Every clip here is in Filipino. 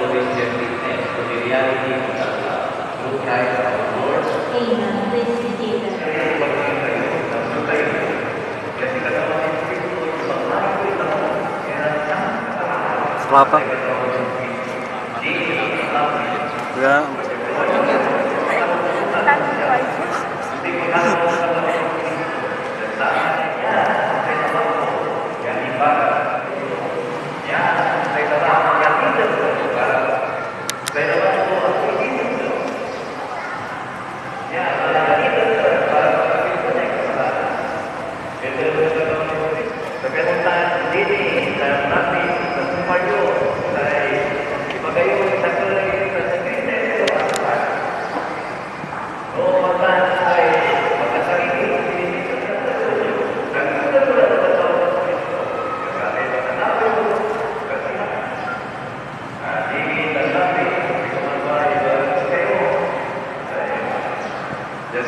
always their witness to the reality of that love. Through Christ our Lord. Amen. Praise be Jesus. Kelapa. Ya.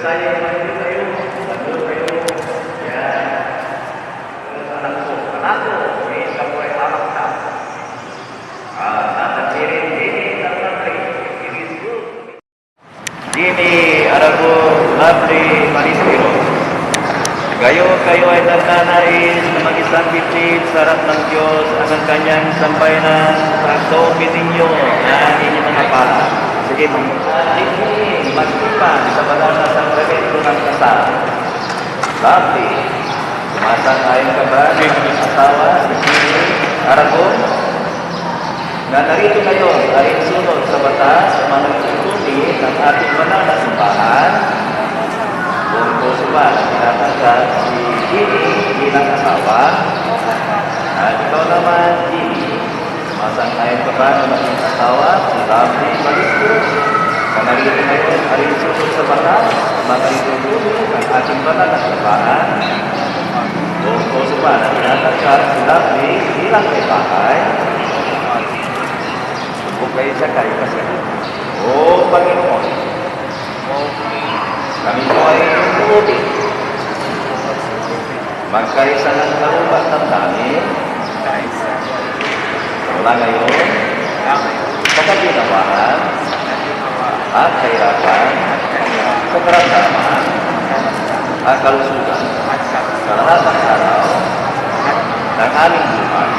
Saya memanggil kayu, bantu kayu, ya. Terus anakku, ini kamu yang anak tak. Tata kirim ini tata ini itu. Ini arago labri manisiro. Kayo ay nagtanais na mag-isang bitid sa harap ng Diyos ang kanyang sampayanan sa sopi ninyo na inyong mga pala. Sige, magsipan sa banal na sakramento ng kasal. Lovely. Sumasang-ayon ka ba ng asawa si Aragon? Na narito ngayon ay sunod sa batas sa mga tutuli ng ating banal na simbahan. Buong puso ba na pinatanggap si Gini bilang asawa? At ikaw naman, Gini, sumasang-ayon ka ba ng maging asawa si Lovely Malisco? Narito ngayon ay sunod sa batas mga itutulong ng ating banal na simbahan. Buong puso ba na pinatanggap si Lovely bilang may bahay? Subok kayo siya kayo kasi. O Panginoon, kami po ay inuubig. Magkaisa ng karubat ng dami. Mula ngayon, sa kaginawahan, at kahirapan, sa karamdaman, at kalusugan, sa lahat ng araw, ng aming buhay.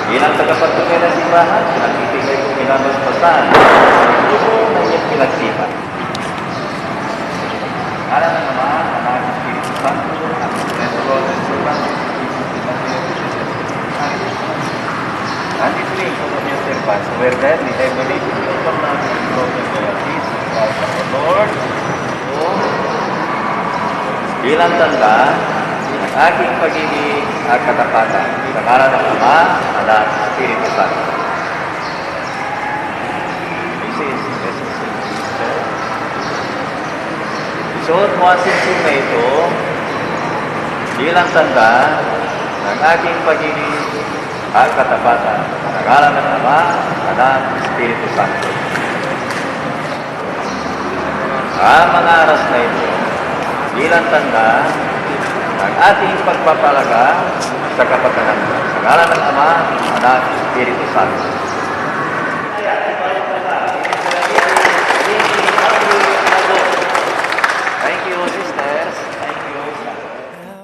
Bilang tagapagtungay ng simbahan, pinagtitibay kong minabasbasan, ang puso ng iyong pinagsipan. Alam na naman, ang aking Espiritu Santo, at Senador ng Surban, and this week, of your servants, where that we have believed in your commandments, in Lord and Jesus Christ our Lord. So, bilang tanda ng aking pag-ibig at katapatan, sa ngalan ng Ama, Anak, Espiritu Santo. This is isuot mo ang singsing na ito bilang tanda ng aking pag-ibig at katapatan sa ngalan ng Ama, Anak, Espiritu Santo. Ang mga aras na ito bilang tanda ng ating pagpapalaga sa kapatanan sa ngalan ng Ama, Anak, Espiritu Santo.